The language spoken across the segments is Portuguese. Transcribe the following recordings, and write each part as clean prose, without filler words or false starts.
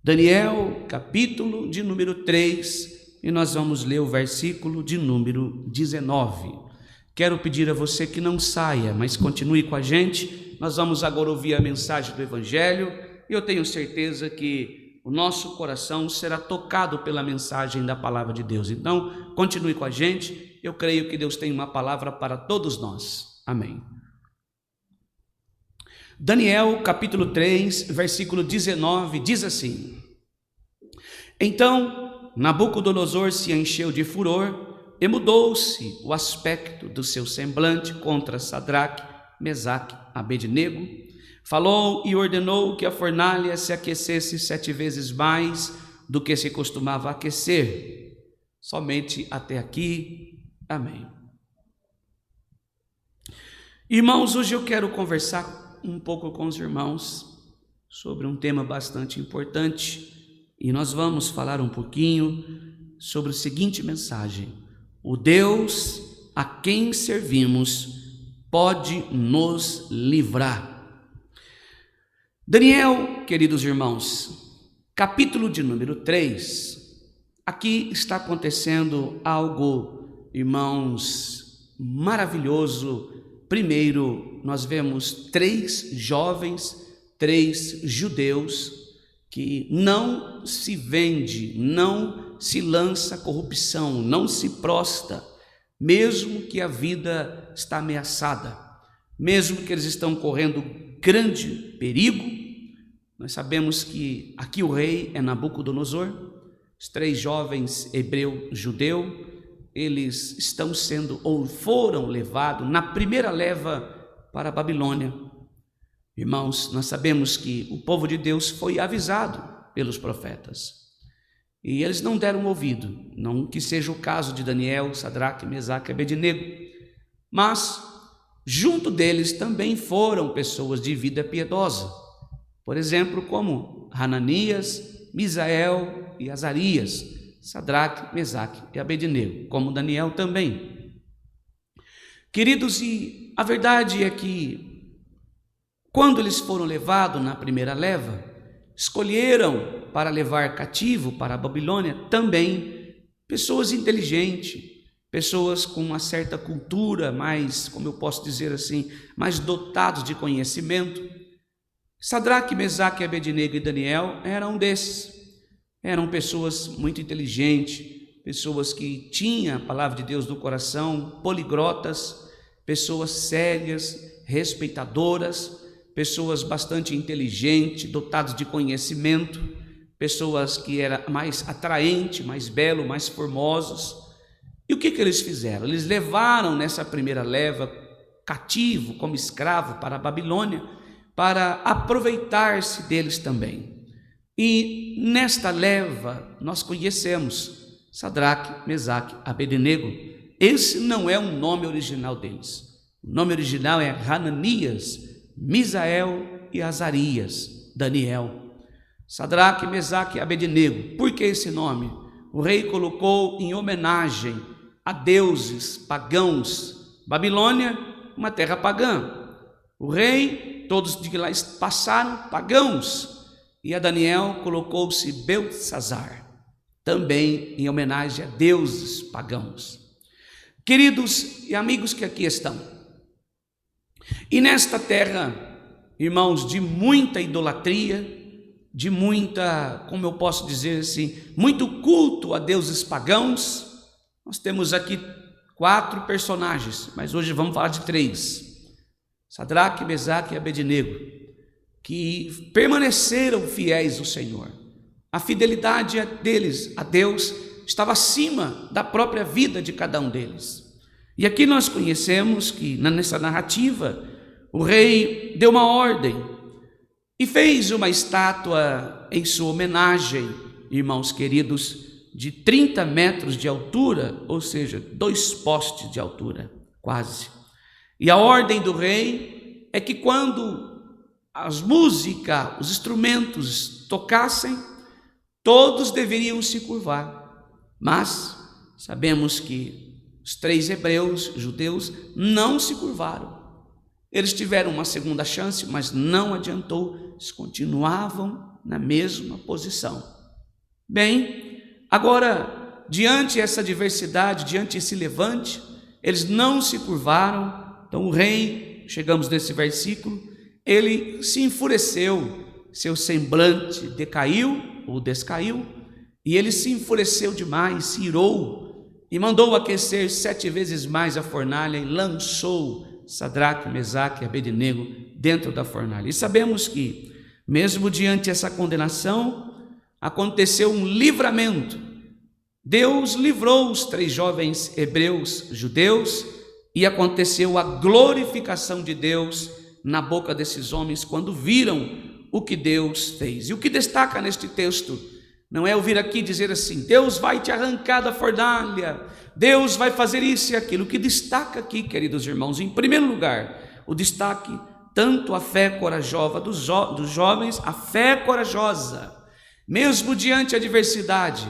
Daniel, capítulo de número 3, e nós vamos ler o versículo de número 19. Quero pedir a você que não saia, mas continue com a gente. Nós vamos agora ouvir a mensagem do Evangelho, e eu tenho certeza que o nosso coração será tocado pela mensagem da palavra de Deus. Então, continue com a gente. Eu creio que Deus tem uma palavra para todos nós. Amém. Daniel, capítulo 3, versículo 19, diz assim: Então Nabucodonosor se encheu de furor e mudou-se o aspecto do seu semblante contra Sadraque, Mesaque, Abednego. Falou e ordenou que a fornalha se aquecesse 7 vezes mais do que se costumava aquecer. Somente até aqui. Amém. Irmãos, hoje eu quero conversar um pouco com os irmãos sobre um tema bastante importante, e nós vamos falar um pouquinho sobre a seguinte mensagem: o Deus a quem servimos pode nos livrar. Daniel, queridos irmãos, capítulo de número 3, aqui está acontecendo algo, irmãos, maravilhoso. Primeiro, nós vemos 3 jovens, 3 judeus, que não se vende, não se lança corrupção, não se prosta, mesmo que a vida está ameaçada, mesmo que eles estão correndo grande perigo. Nós sabemos que aqui o rei é Nabucodonosor. Os 3 jovens judeu, eles estão sendo ou foram levados na primeira leva para a Babilônia. Irmãos, nós sabemos que o povo de Deus foi avisado pelos profetas e eles não deram ouvido, não que seja o caso de Daniel, Sadraque, Mesaque e Abednego, mas junto deles também foram pessoas de vida piedosa, por exemplo, como Hananias, Misael e Azarias, Sadraque, Mesaque e Abednego, como Daniel também. Queridos, e a verdade é que quando eles foram levados na primeira leva, escolheram para levar cativo para a Babilônia também pessoas inteligentes, pessoas com uma certa cultura, mais, como eu posso dizer assim, mais dotados de conhecimento. Sadraque, Mesaque, Abednego e Daniel eram desses. Eram pessoas muito inteligentes, pessoas que tinham a palavra de Deus no coração, poliglotas, pessoas sérias, respeitadoras, pessoas bastante inteligentes, dotadas de conhecimento, pessoas que eram mais atraentes, mais belos, mais formosos. E o que eles fizeram? Eles levaram nessa primeira leva cativo, como escravo, para a Babilônia, para aproveitar-se deles também. E nesta leva nós conhecemos Sadraque, Mesaque, Abednego. Esse não é o nome original deles. O nome original é Hananias, Misael e Azarias, Daniel. Sadraque, Mesaque e Abednego. Por que esse nome? O rei colocou em homenagem a deuses pagãos. Babilônia, uma terra pagã. O rei, todos de lá passaram pagãos. E a Daniel colocou-se Beltesazar, também em homenagem a deuses pagãos. Queridos e amigos que aqui estão, e nesta terra, irmãos, de muita idolatria, de muita, como eu posso dizer assim, muito culto a deuses pagãos, nós temos aqui 4 personagens, mas hoje vamos falar de 3, Sadraque, Mesaque e Abednego, que permaneceram fiéis ao Senhor. A fidelidade deles a Deus estava acima da própria vida de cada um deles. E aqui nós conhecemos que nessa narrativa o rei deu uma ordem e fez uma estátua em sua homenagem, irmãos queridos, de 30 metros de altura, ou seja, 2 postes de altura, quase. E a ordem do rei é que quando as músicas, os instrumentos tocassem, todos deveriam se curvar. Mas sabemos que os 3 judeus, não se curvaram. Eles tiveram uma segunda chance, mas não adiantou. Eles continuavam na mesma posição. Bem, agora, diante essa adversidade, diante esse levante, eles não se curvaram. Então o rei, chegamos nesse versículo, ele se enfureceu, seu semblante decaiu ou descaiu, e ele se enfureceu demais, se irou, e mandou aquecer 7 vezes mais a fornalha, e lançou Sadraque, Mesaque e Abednego dentro da fornalha. E sabemos que, mesmo diante dessa condenação, aconteceu um livramento. Deus livrou os 3 jovens hebreus, judeus, e aconteceu a glorificação de Deus na boca desses homens quando viram o que Deus fez. E o que destaca neste texto não é ouvir aqui dizer assim: Deus vai te arrancar da fornalha, Deus vai fazer isso e aquilo. O que destaca aqui, queridos irmãos, em primeiro lugar, o destaque tanto a fé corajosa dos jovens, a fé corajosa, mesmo diante da adversidade,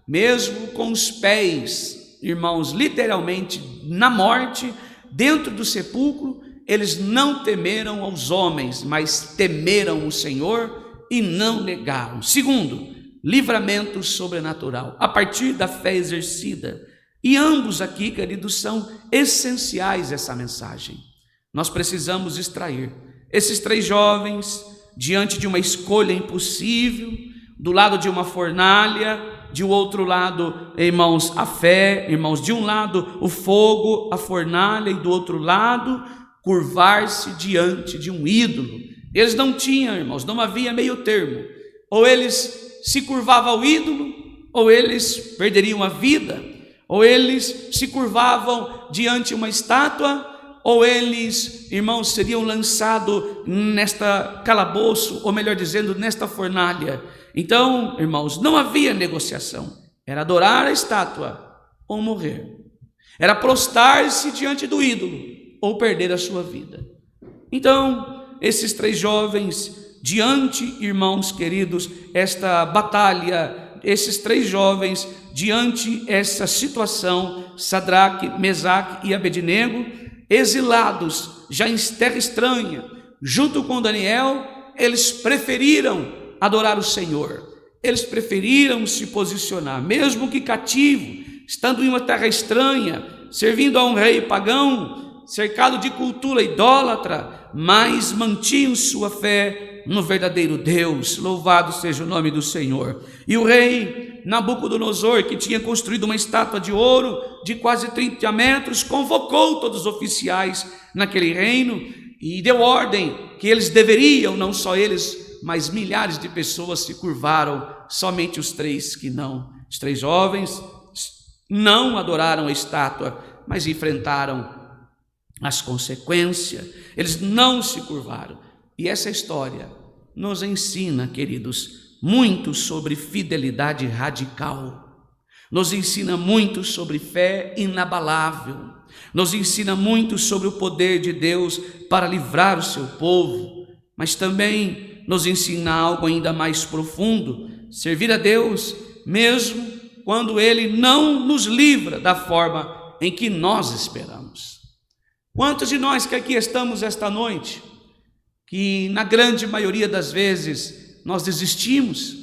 mesmo com os pés, irmãos, literalmente na morte, dentro do sepulcro, eles não temeram aos homens, mas temeram o Senhor e não negaram. Segundo, livramento sobrenatural, a partir da fé exercida. E ambos aqui, queridos, são essenciais essa mensagem. Nós precisamos extrair esses 3 jovens diante de uma escolha impossível, do lado de uma fornalha, de outro lado, irmãos, a fé, irmãos, de um lado o fogo, a fornalha, e do outro lado, curvar-se diante de um ídolo. Eles não tinham, irmãos, não havia meio termo. Ou eles se curvavam ao ídolo, ou eles perderiam a vida, ou eles se curvavam diante de uma estátua, ou eles, irmãos, seriam lançados nesta calabouço, ou melhor dizendo, nesta fornalha. Então, irmãos, não havia negociação. Era adorar a estátua ou morrer. Era prostrar-se diante do ídolo ou perder a sua vida. Então, esses 3 jovens, diante, irmãos queridos, esta batalha, esses 3 jovens, diante essa situação, Sadraque, Mesaque e Abednego, exilados, já em terra estranha, junto com Daniel, eles preferiram adorar o Senhor. Eles preferiram se posicionar, mesmo que cativo, estando em uma terra estranha, servindo a um rei pagão, cercado de cultura idólatra, mas mantinham sua fé no verdadeiro Deus. Louvado seja o nome do Senhor. E o rei Nabucodonosor, que tinha construído uma estátua de ouro de quase 30 metros, convocou todos os oficiais naquele reino e deu ordem que eles deveriam, não só eles, mas milhares de pessoas se curvaram, somente os 3 que não. Os 3 jovens não adoraram a estátua, mas enfrentaram as consequências. Eles não se curvaram. E essa história nos ensina, queridos, muito sobre fidelidade radical. Nos ensina muito sobre fé inabalável. Nos ensina muito sobre o poder de Deus para livrar o seu povo. Mas também nos ensina algo ainda mais profundo: servir a Deus mesmo quando Ele não nos livra da forma em que nós esperamos. Quantos de nós que aqui estamos esta noite, que na grande maioria das vezes nós desistimos,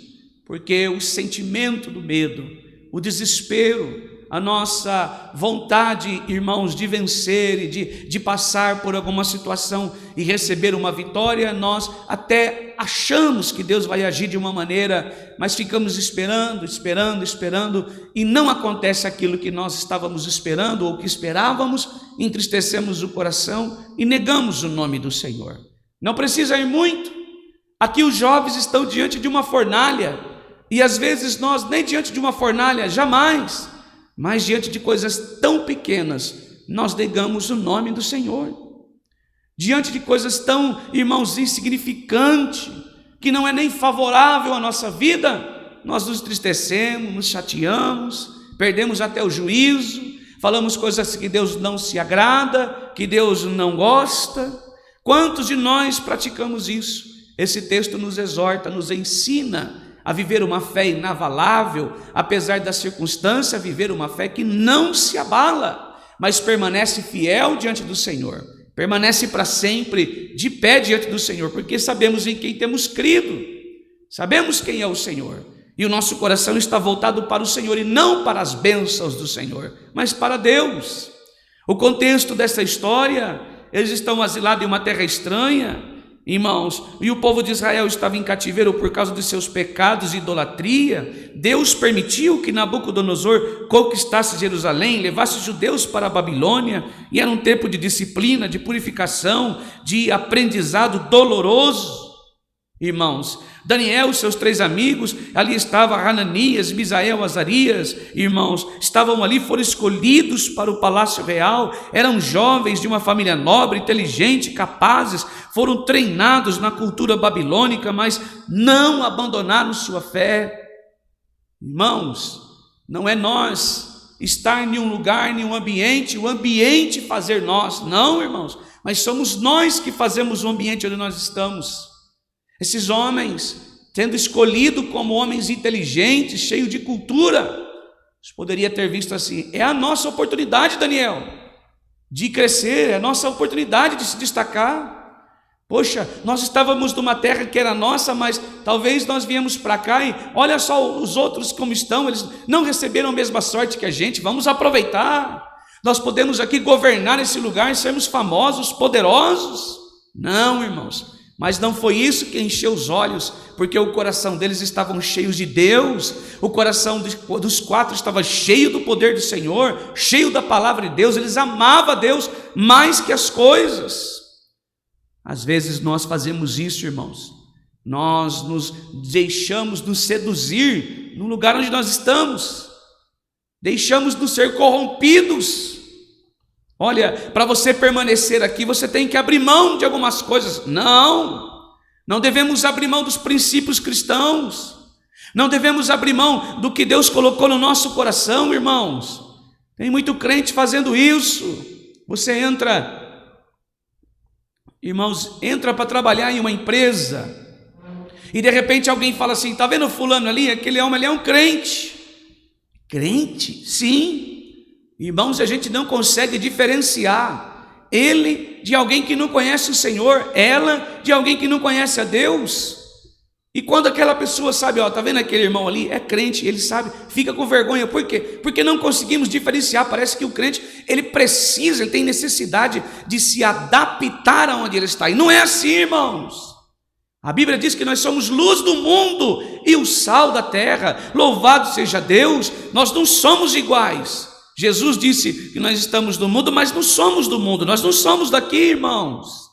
porque o sentimento do medo, o desespero, a nossa vontade, irmãos, de vencer e de passar por alguma situação e receber uma vitória, nós até achamos que Deus vai agir de uma maneira, mas ficamos esperando e não acontece aquilo que nós estávamos esperando ou que esperávamos, entristecemos o coração e negamos o nome do Senhor. Não precisa ir muito. Aqui os jovens estão diante de uma fornalha e às vezes nós nem diante de uma fornalha, jamais, mas diante de coisas tão pequenas, nós negamos o nome do Senhor. Diante de coisas tão, irmãos, insignificantes, que não é nem favorável à nossa vida, nós nos entristecemos, nos chateamos, perdemos até o juízo, falamos coisas que Deus não se agrada, que Deus não gosta. Quantos de nós praticamos isso? Esse texto nos exorta, nos ensina a viver uma fé inabalável, apesar da circunstância, viver uma fé que não se abala, mas permanece fiel diante do Senhor, permanece para sempre de pé diante do Senhor, porque sabemos em quem temos crido, Sabemos quem é o Senhor. E o nosso coração está voltado para o Senhor e não para as bênçãos do Senhor, mas para Deus. O contexto dessa história, eles estão asilados em uma terra estranha, irmãos, e o povo de Israel estava em cativeiro por causa de seus pecados e idolatria. Deus permitiu que Nabucodonosor conquistasse Jerusalém, levasse os judeus para a Babilônia, e era um tempo de disciplina, de purificação, de aprendizado doloroso. Irmãos, Daniel e seus 3 amigos, ali estava Hananias, Misael, Azarias, irmãos, estavam ali, foram escolhidos para o palácio real, eram jovens de uma família nobre, inteligente, capazes, foram treinados na cultura babilônica, mas não abandonaram sua fé. Irmãos, não é nós estar em um lugar, em um ambiente, o ambiente fazer nós, não, irmãos, mas somos nós que fazemos o ambiente onde nós estamos. Esses homens, sendo escolhidos como homens inteligentes, cheios de cultura, poderia ter visto assim: é a nossa oportunidade, Daniel, de crescer, é a nossa oportunidade de se destacar. Poxa, nós estávamos numa terra que era nossa, mas talvez nós viemos para cá e olha só os outros como estão, eles não receberam a mesma sorte que a gente, vamos aproveitar. Nós podemos aqui governar esse lugar, sermos famosos, poderosos. Não, irmãos. Mas não foi isso que encheu os olhos, porque o coração deles estavam cheios de Deus, o coração dos 4 estava cheio do poder do Senhor, cheio da palavra de Deus, eles amavam a Deus mais que as coisas. Às vezes nós fazemos isso, irmãos, nós nos deixamos nos seduzir no lugar onde nós estamos, deixamos nos ser corrompidos. Olha, para você permanecer aqui, você tem que abrir mão de algumas coisas. Não devemos abrir mão dos princípios cristãos. Não devemos abrir mão do que Deus colocou no nosso coração, irmãos. Tem muito crente fazendo isso. Você entra, irmãos, entra para trabalhar em uma empresa e de repente alguém fala assim: está vendo fulano ali? Aquele homem ali é um crente. Crente? Sim. Irmãos, a gente não consegue diferenciar ele de alguém que não conhece o Senhor, ela de alguém que não conhece a Deus. E quando aquela pessoa sabe, ó, tá vendo aquele irmão ali? É crente, ele sabe, fica com vergonha. Por quê? Porque não conseguimos diferenciar. Parece que o crente, ele tem necessidade de se adaptar aonde ele está. E não é assim, irmãos. A Bíblia diz que nós somos luz do mundo e o sal da terra. Louvado seja Deus, nós não somos iguais. Jesus disse que nós estamos no mundo, mas não somos do mundo, nós não somos daqui, irmãos.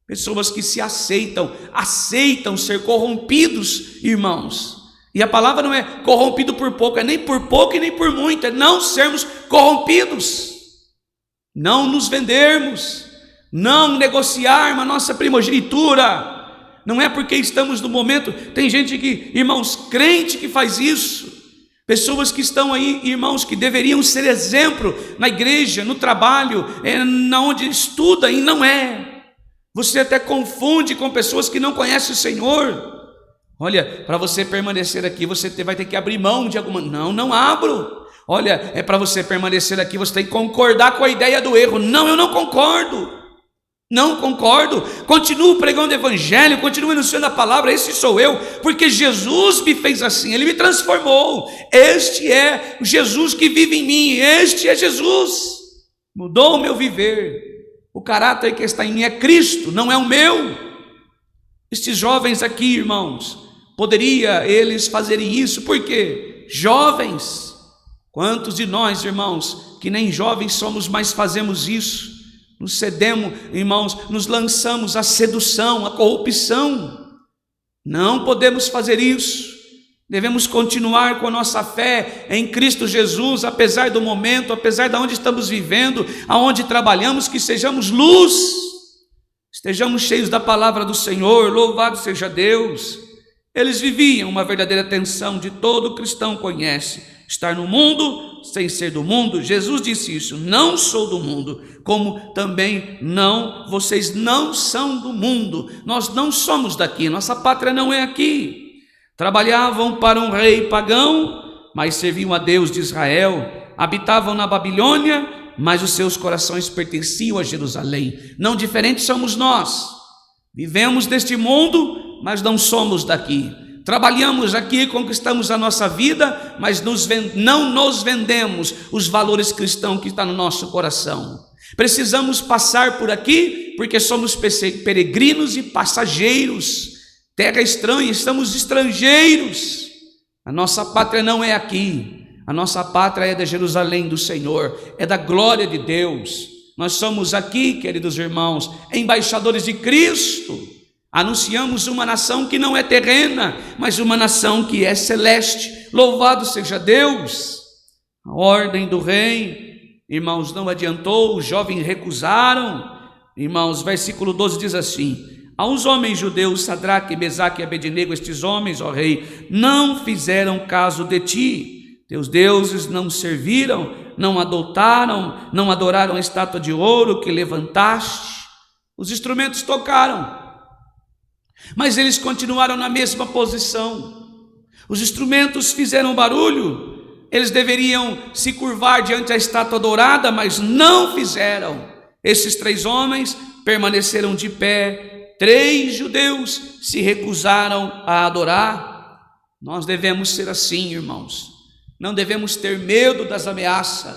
Pessoas que se aceitam ser corrompidos, irmãos. E a palavra não é corrompido por pouco, é nem por pouco e nem por muito, é não sermos corrompidos, não nos vendermos, não negociarmos a nossa primogenitura. Não é porque estamos no momento, tem gente que, irmãos, crente que faz isso. Pessoas que estão aí, irmãos, que deveriam ser exemplo na igreja, no trabalho, na onde estuda, e não é. Você até confunde com pessoas que não conhecem o Senhor. Olha, para você permanecer aqui, você vai ter que abrir mão de alguma... Não abro. Olha, é para você permanecer aqui, você tem que concordar com a ideia do erro. Não, eu não concordo. Não concordo, continuo pregando o evangelho, continuo anunciando a palavra, esse sou eu, porque Jesus me fez assim, Ele me transformou, este é o Jesus que vive em mim, este é Jesus, mudou o meu viver, o caráter que está em mim é Cristo, não é o meu. Estes jovens aqui, irmãos, poderia eles fazerem isso, por quê? Jovens, quantos de nós, irmãos, que nem jovens somos, mas fazemos isso? Nos cedemos, irmãos, nos lançamos à sedução, à corrupção. Não podemos fazer isso. Devemos continuar com a nossa fé em Cristo Jesus, apesar do momento, apesar de onde estamos vivendo, aonde trabalhamos, que sejamos luz, estejamos cheios da palavra do Senhor, louvado seja Deus. Eles viviam uma verdadeira tensão de todo cristão conhece, estar no mundo sem ser do mundo. Jesus disse isso: não sou do mundo, como também vocês não são do mundo. Nós não somos daqui, nossa pátria não é aqui. Trabalhavam para um rei pagão, mas serviam a Deus de Israel. Habitavam na Babilônia, mas os seus corações pertenciam a Jerusalém. Não diferentes somos nós. Vivemos neste mundo, mas não somos daqui. Trabalhamos aqui, conquistamos a nossa vida, mas não nos vendemos os valores cristãos que estão no nosso coração. Precisamos passar por aqui, porque somos peregrinos e passageiros, terra estranha, estamos estrangeiros. A nossa pátria não é aqui, a nossa pátria é da Jerusalém do Senhor, é da glória de Deus. Nós somos aqui, queridos irmãos, embaixadores de Cristo. Anunciamos uma nação que não é terrena, mas uma nação que é celeste. Louvado seja Deus. A ordem do rei, irmãos, não adiantou, os jovens recusaram. Irmãos, versículo 12 diz assim: aos homens judeus, Sadraque, Mesaque e Abednego, estes homens, ó rei, não fizeram caso de ti. Teus deuses não serviram, não adoraram a estátua de ouro que levantaste. Os instrumentos tocaram, mas eles continuaram na mesma posição. Os instrumentos fizeram barulho, eles deveriam se curvar diante da estátua dourada, mas não fizeram. Esses 3 homens permaneceram de pé, 3 judeus se recusaram a adorar. Nós devemos ser assim, irmãos. Não devemos ter medo das ameaças,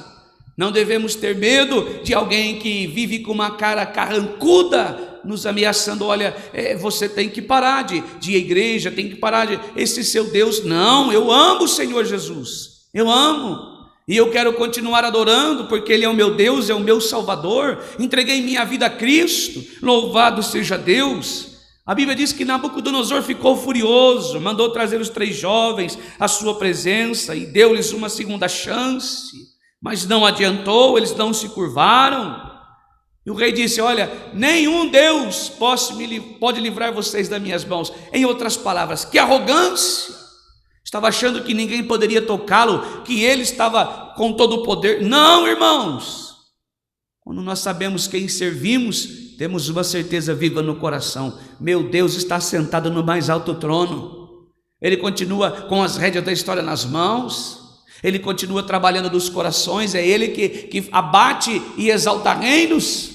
não devemos ter medo de alguém que vive com uma cara carrancuda, nos ameaçando. Olha, você tem que parar de ir à igreja, tem que parar de esse seu Deus. Não, eu amo o Senhor Jesus, eu amo, e eu quero continuar adorando, porque Ele é o meu Deus, é o meu Salvador. Entreguei minha vida a Cristo, louvado seja Deus. A Bíblia diz que Nabucodonosor ficou furioso, mandou trazer os 3 jovens à sua presença e deu-lhes uma segunda chance, mas não adiantou, eles não se curvaram. E o rei disse: olha, nenhum Deus pode livrar vocês das minhas mãos. Em outras palavras, que arrogância! Estava achando que ninguém poderia tocá-lo, que ele estava com todo o poder. Não, irmãos, quando nós sabemos quem servimos, temos uma certeza viva no coração: meu Deus está sentado no mais alto trono. Ele continua com as rédeas da história nas mãos, Ele continua trabalhando nos corações. É Ele que abate e exalta reinos,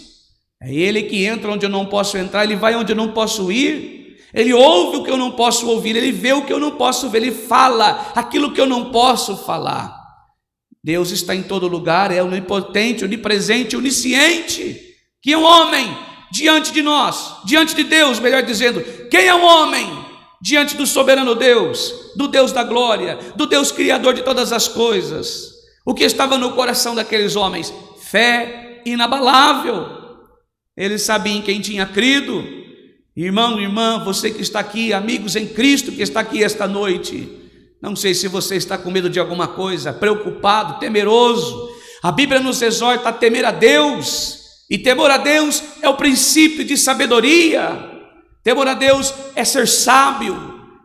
é Ele que entra onde eu não posso entrar, Ele vai onde eu não posso ir, Ele ouve o que eu não posso ouvir, Ele vê o que eu não posso ver, Ele fala aquilo que eu não posso falar. Deus está em todo lugar, é onipotente, onipresente, onisciente. Que é um homem diante de nós, diante de Deus, melhor dizendo, quem é um homem diante do soberano Deus, do Deus da glória, do Deus criador de todas as coisas? O que estava no coração daqueles homens? Fé inabalável. Eles sabiam quem tinha crido. Irmão, irmã, você que está aqui, amigos em Cristo que está aqui esta noite, não sei se você está com medo de alguma coisa, preocupado, temeroso. A Bíblia nos exorta a temer a Deus, e temor a Deus é o princípio de sabedoria. Temor a Deus é ser sábio.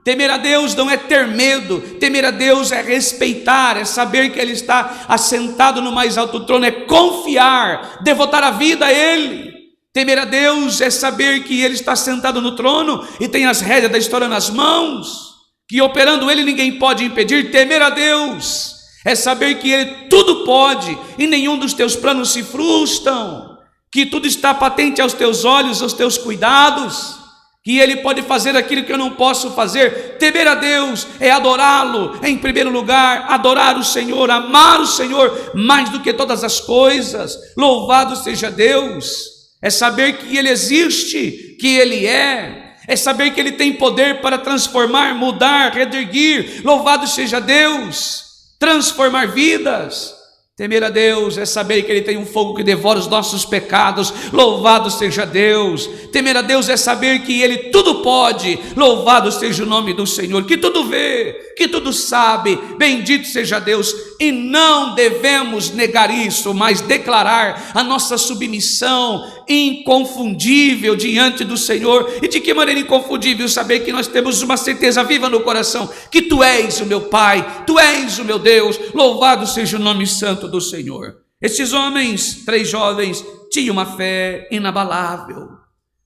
Temer a Deus não é ter medo, temer a Deus é respeitar, é saber que Ele está assentado no mais alto trono, é confiar, devotar a vida a Ele. Temer a Deus é saber que Ele está sentado no trono e tem as rédeas da história nas mãos, que operando Ele ninguém pode impedir. Temer a Deus é saber que Ele tudo pode e nenhum dos teus planos se frustram, que tudo está patente aos teus olhos, aos teus cuidados, que Ele pode fazer aquilo que eu não posso fazer. Temer a Deus é adorá-lo em primeiro lugar, adorar o Senhor, amar o Senhor mais do que todas as coisas. Louvado seja Deus. É saber que Ele existe, que Ele é saber que Ele tem poder para transformar, mudar, redarguir. Louvado seja Deus. Transformar vidas. Temer a Deus é saber que Ele tem um fogo que devora os nossos pecados. Louvado seja Deus. Temer a Deus é saber que Ele tudo pode. Louvado seja o nome do Senhor, que tudo vê, que tudo sabe. Bendito seja Deus. E não devemos negar isso, mas declarar a nossa submissão inconfundível diante do Senhor. E de que maneira inconfundível? Saber que nós temos uma certeza viva no coração, que Tu és o meu Pai, Tu és o meu Deus. Louvado seja o nome santo do Senhor. Esses homens, 3 jovens, tinham uma fé inabalável.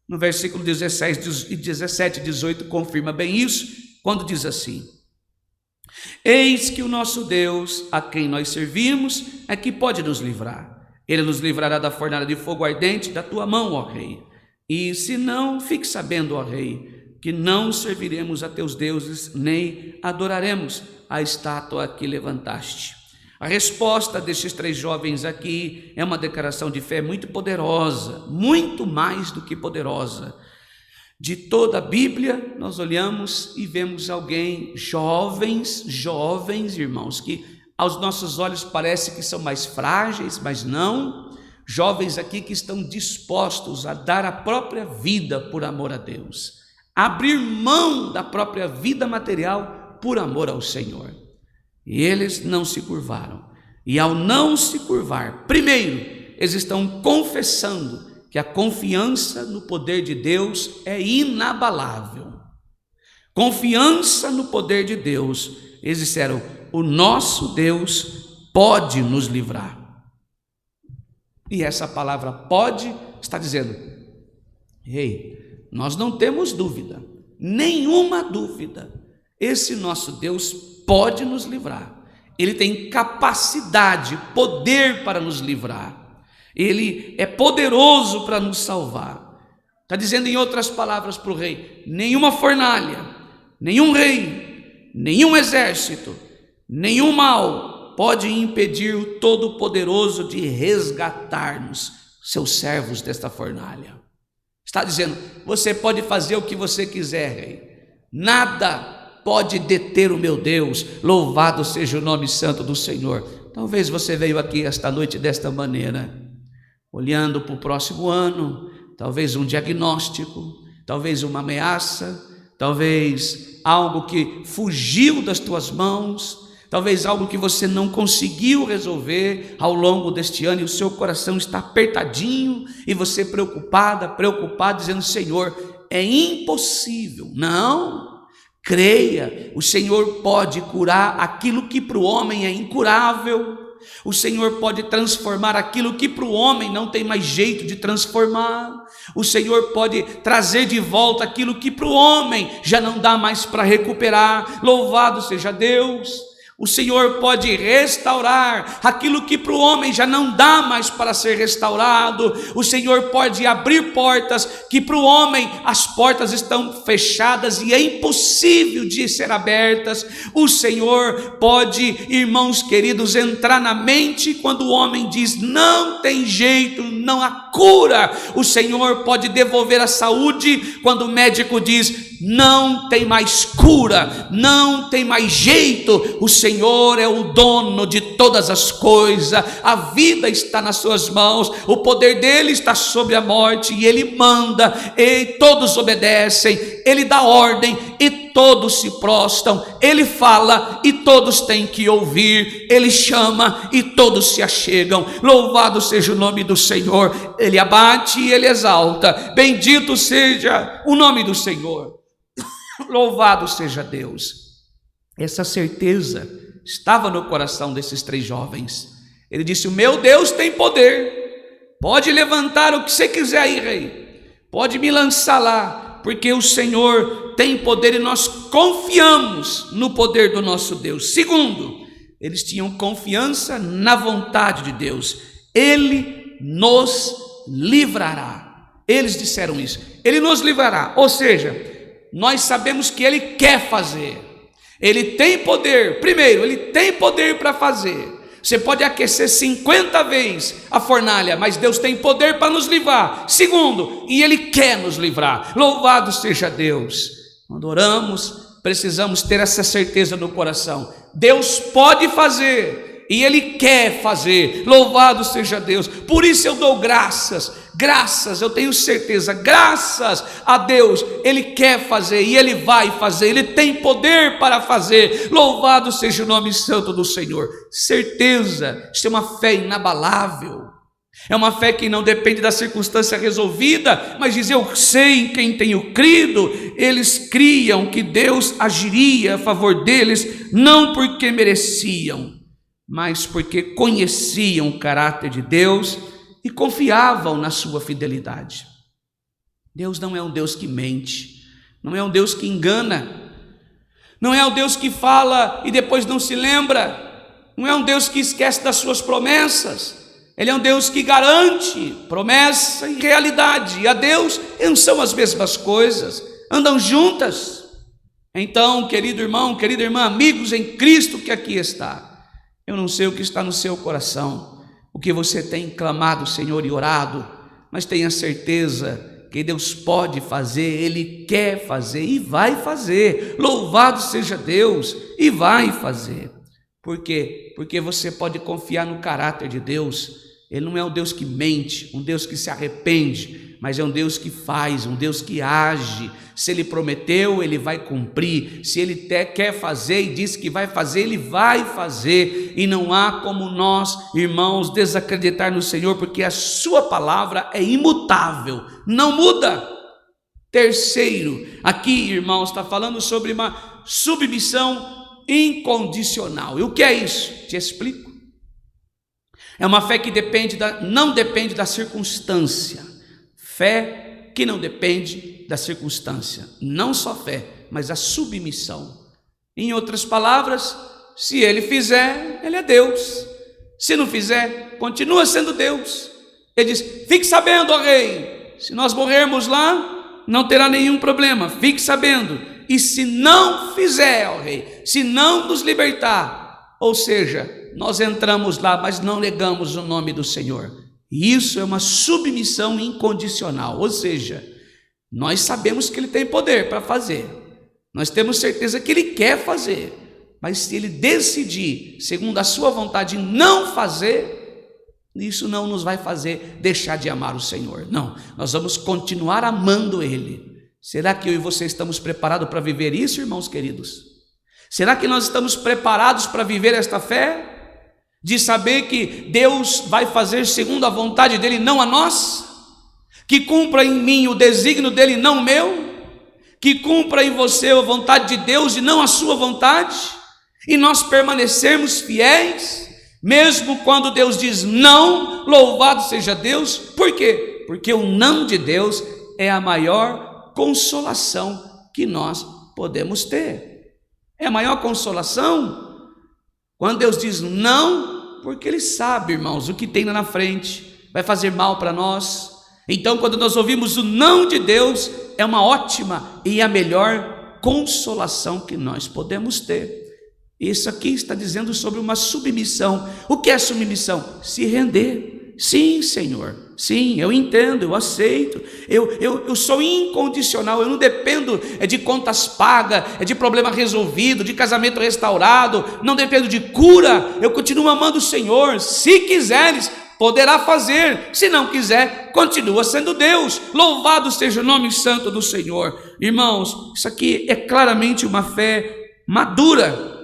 No versículo 16 e 17, 18 confirma bem isso, quando diz assim: eis que o nosso Deus, a quem nós servimos, é que pode nos livrar. Ele nos livrará da fornalha de fogo ardente da tua mão, ó rei. E se não, fique sabendo, ó rei, que não serviremos a teus deuses, nem adoraremos a estátua que levantaste. A resposta destes 3 jovens aqui é uma declaração de fé muito poderosa, muito mais do que poderosa. De toda a Bíblia, nós olhamos e vemos alguém, jovens, irmãos, que aos nossos olhos parece que são mais frágeis, mas não. Jovens aqui que estão dispostos a dar a própria vida por amor a Deus, abrir mão da própria vida material por amor ao Senhor. E eles não se curvaram. E ao não se curvar, primeiro, eles estão confessando que a confiança no poder de Deus é inabalável. Confiança no poder de Deus. Eles disseram: o nosso Deus pode nos livrar. E essa palavra pode está dizendo: ei, nós não temos dúvida, nenhuma dúvida, esse nosso Deus pode nos livrar. Ele tem capacidade, poder para nos livrar. Ele é poderoso para nos salvar. Está dizendo em outras palavras para o rei: nenhuma fornalha, nenhum rei, nenhum exército, nenhum mal pode impedir o Todo-Poderoso de resgatar-nos, seus servos, desta fornalha. Está dizendo: você pode fazer o que você quiser, rei, nada pode deter o meu Deus. Louvado seja o nome santo do Senhor. Talvez você veio aqui esta noite desta maneira, olhando para o próximo ano, talvez um diagnóstico, talvez uma ameaça, talvez algo que fugiu das tuas mãos, talvez algo que você não conseguiu resolver ao longo deste ano, e o seu coração está apertadinho, e você preocupado, dizendo: Senhor, é impossível. Não, creia, o Senhor pode curar aquilo que para o homem é incurável. O Senhor pode transformar aquilo que para o homem não tem mais jeito de transformar. O Senhor pode trazer de volta aquilo que para o homem já não dá mais para recuperar. Louvado seja Deus. O Senhor pode restaurar aquilo que para o homem já não dá mais para ser restaurado. O Senhor pode abrir portas que para o homem as portas estão fechadas e é impossível de ser abertas. O Senhor pode, irmãos queridos, entrar na mente quando o homem diz: não tem jeito, não há cura. O Senhor pode devolver a saúde quando o médico diz: não tem mais cura, não tem mais jeito. O Senhor é o dono de todas as coisas, a vida está nas suas mãos, o poder dele está sobre a morte, e ele manda e todos obedecem, ele dá ordem e todos se prostram, ele fala e todos têm que ouvir, ele chama e todos se achegam. Louvado seja o nome do Senhor. Ele abate e ele exalta, bendito seja o nome do Senhor. Louvado seja Deus. Essa certeza estava no coração desses 3 jovens. Ele disse: o meu Deus tem poder, pode levantar o que você quiser aí, rei, pode me lançar lá, porque o Senhor tem poder e nós confiamos no poder do nosso Deus. Segundo, eles tinham confiança na vontade de Deus. Ele nos livrará. Eles disseram isso: ele nos livrará. Ou seja, nós sabemos que ele quer fazer, ele tem poder. Primeiro, ele tem poder para fazer. Você pode aquecer 50 vezes a fornalha, mas Deus tem poder para nos livrar. Segundo, e ele quer nos livrar. Louvado seja Deus. Quando oramos, precisamos ter essa certeza no coração: Deus pode fazer e ele quer fazer. Louvado seja Deus. Por isso eu dou graças, eu tenho certeza, graças a Deus, ele quer fazer e ele vai fazer, ele tem poder para fazer. Louvado seja o nome santo do Senhor. Certeza, isso é uma fé inabalável, é uma fé que não depende da circunstância resolvida, mas diz: eu sei em quem tenho crido. Eles criam que Deus agiria a favor deles, não porque mereciam, mas porque conheciam o caráter de Deus e confiavam na sua fidelidade. Deus não é um Deus que mente, não é um Deus que engana, não é um Deus que fala e depois não se lembra, não é um Deus que esquece das suas promessas. Ele é um Deus que garante promessa e realidade. E a Deus não são as mesmas coisas. andam juntas. Então, querido irmão, querida irmã, amigos em Cristo que aqui está, eu não sei o que está no seu coração, o que você tem clamado, Senhor, e orado, mas tenha certeza que Deus pode fazer, Ele quer fazer e vai fazer. Louvado seja Deus, e vai fazer. Por quê? Porque você pode confiar no caráter de Deus. Ele não é um Deus que mente, um Deus que se arrepende, mas é um Deus que faz, um Deus que age. Se Ele prometeu, Ele vai cumprir. Se Ele quer fazer e disse que vai fazer, Ele vai fazer. E não há como nós, irmãos, desacreditar no Senhor, porque a sua palavra é imutável, não muda. Terceiro, aqui, irmãos, está falando sobre uma submissão incondicional. E o que é isso? Te explico. É uma fé que não depende da circunstância. Fé que não depende da circunstância. Não só fé, mas a submissão. Em outras palavras, se Ele fizer, Ele é Deus. Se não fizer, continua sendo Deus. Ele diz: fique sabendo, ó rei, se nós morrermos lá, não terá nenhum problema. Fique sabendo. E se não fizer, ó rei, se não nos libertar, ou seja, nós entramos lá, mas não negamos o nome do Senhor. E isso é uma submissão incondicional, ou seja, nós sabemos que Ele tem poder para fazer, nós temos certeza que Ele quer fazer, mas se Ele decidir, segundo a sua vontade, não fazer, isso não nos vai fazer deixar de amar o Senhor. Não, nós vamos continuar amando Ele. Será que eu e você estamos preparados para viver isso, irmãos queridos? Será que nós estamos preparados para viver esta fé? De saber que Deus vai fazer segundo a vontade dEle, não a nós? Que cumpra em mim o desígnio dEle, não o meu? Que cumpra em você a vontade de Deus e não a sua vontade? E nós permanecermos fiéis, mesmo quando Deus diz não, louvado seja Deus. Por quê? Porque o não de Deus é a maior consolação que nós podemos ter. É a maior consolação quando Deus diz não, porque Ele sabe, irmãos, o que tem lá na frente vai fazer mal para nós. Então, quando nós ouvimos o não de Deus, é uma ótima e a melhor consolação que nós podemos ter. Isso aqui está dizendo sobre uma submissão. O que é submissão? Se render. Sim, Senhor, sim, eu entendo, eu aceito, eu sou incondicional, eu não dependo de contas pagas, de problema resolvido, de casamento restaurado, não dependo de cura, eu continuo amando o Senhor. Se quiseres, poderá fazer, se não quiser, continua sendo Deus. Louvado seja o nome santo do Senhor. Irmãos, isso aqui é claramente uma fé madura.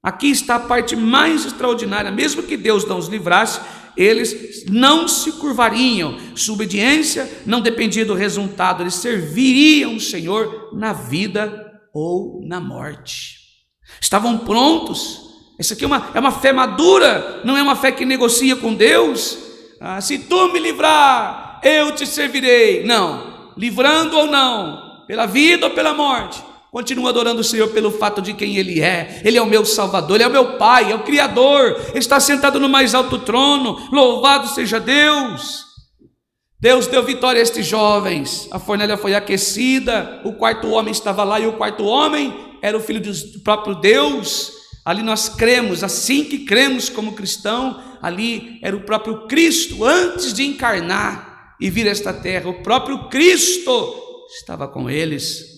Aqui está a parte mais extraordinária. Mesmo que Deus não os livrasse, eles não se curvariam, sua obediência não dependia do resultado, eles serviriam o Senhor na vida ou na morte. Estavam prontos. Isso aqui é uma fé madura, não é uma fé que negocia com Deus. Se tu me livrar, eu te servirei. Não, livrando ou não, pela vida ou pela morte, continuo adorando o Senhor pelo fato de quem Ele é. Ele é o meu Salvador, Ele é o meu Pai, é o Criador, Ele está sentado no mais alto trono. Louvado seja Deus. Deus deu vitória a estes jovens. A fornalha foi aquecida, o quarto homem estava lá, e o quarto homem era o Filho do próprio Deus. Ali nós cremos, assim que cremos como cristão, ali era o próprio Cristo, antes de encarnar e vir a esta terra, o próprio Cristo estava com eles.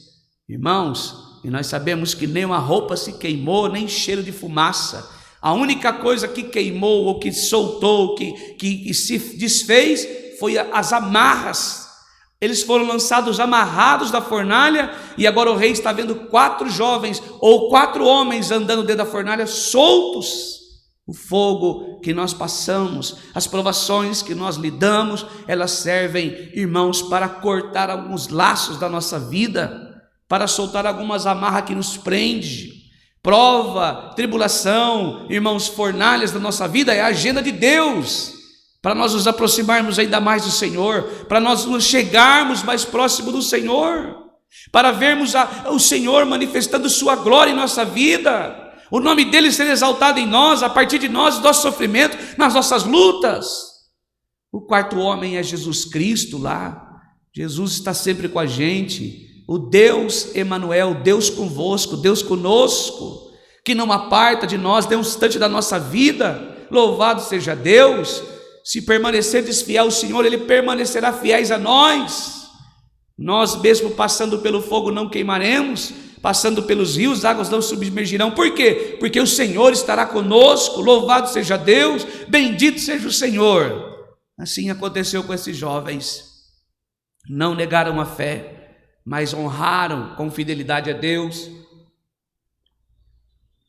Irmãos, e nós sabemos que nem uma roupa se queimou, nem cheiro de fumaça. A única coisa que queimou, ou que soltou, que se desfez, foi as amarras. Eles foram lançados amarrados da fornalha, e agora o rei está vendo 4 jovens, ou 4 homens andando dentro da fornalha, soltos. O fogo que nós passamos, as provações que nós lidamos, elas servem, irmãos, para cortar alguns laços da nossa vida, para soltar algumas amarras que nos prende. Prova, tribulação, irmãos, fornalhas da nossa vida é a agenda de Deus, para nós nos aproximarmos ainda mais do Senhor, para nós nos chegarmos mais próximo do Senhor, para vermos o Senhor manifestando sua glória em nossa vida, o nome dele ser exaltado em nós, a partir de nós, nosso sofrimento, nas nossas lutas. O quarto homem é Jesus Cristo lá. Jesus está sempre com a gente. o Deus Emanuel, Deus convosco, Deus conosco, que não aparta de nós nenhum instante da nossa vida. Louvado seja Deus. Se permanecerdes fiel ao Senhor, Ele permanecerá fiéis a nós. Nós mesmo passando pelo fogo não queimaremos, passando pelos rios, águas não submergirão. Por quê? Porque o Senhor estará conosco. Louvado seja Deus, bendito seja o Senhor. Assim aconteceu com esses jovens. Não negaram a fé, mas honraram com fidelidade a Deus.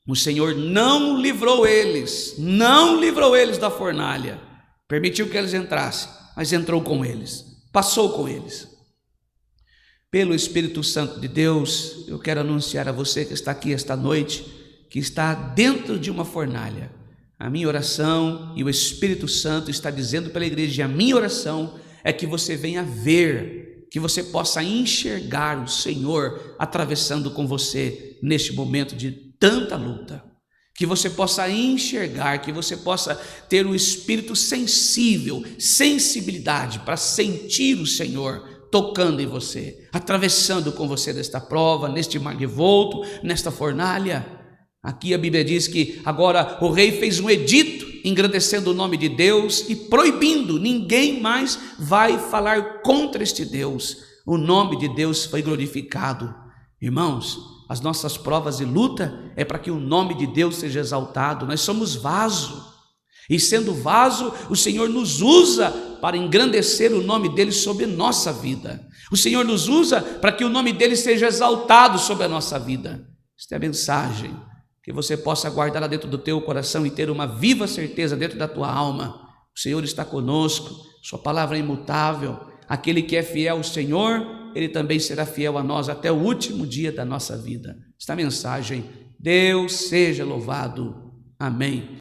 O Senhor não livrou eles da fornalha. Permitiu que eles entrassem, mas entrou com eles, passou com eles. Pelo Espírito Santo de Deus, eu quero anunciar a você que está aqui esta noite, que está dentro de uma fornalha. A minha oração, e o Espírito Santo está dizendo pela igreja, a minha oração é que você venha ver, que você possa enxergar o Senhor atravessando com você neste momento de tanta luta. Que você possa enxergar, que você possa ter um espírito sensível, sensibilidade para sentir o Senhor tocando em você, atravessando com você nesta prova, neste mar revolto, nesta fornalha. Aqui a Bíblia diz que agora o rei fez um edito, engrandecendo o nome de Deus e proibindo, ninguém mais vai falar contra este Deus. O nome de Deus foi glorificado. Irmãos, as nossas provas e luta é para que o nome de Deus seja exaltado. Nós somos vaso, e sendo vaso, o Senhor nos usa para engrandecer o nome dele sobre a nossa vida. O Senhor nos usa para que o nome dele seja exaltado sobre a nossa vida. Esta é a mensagem, que você possa guardá-la dentro do teu coração e ter uma viva certeza dentro da tua alma. O Senhor está conosco, sua palavra é imutável. Aquele que é fiel ao Senhor, Ele também será fiel a nós até o último dia da nossa vida. Esta mensagem, Deus seja louvado. Amém.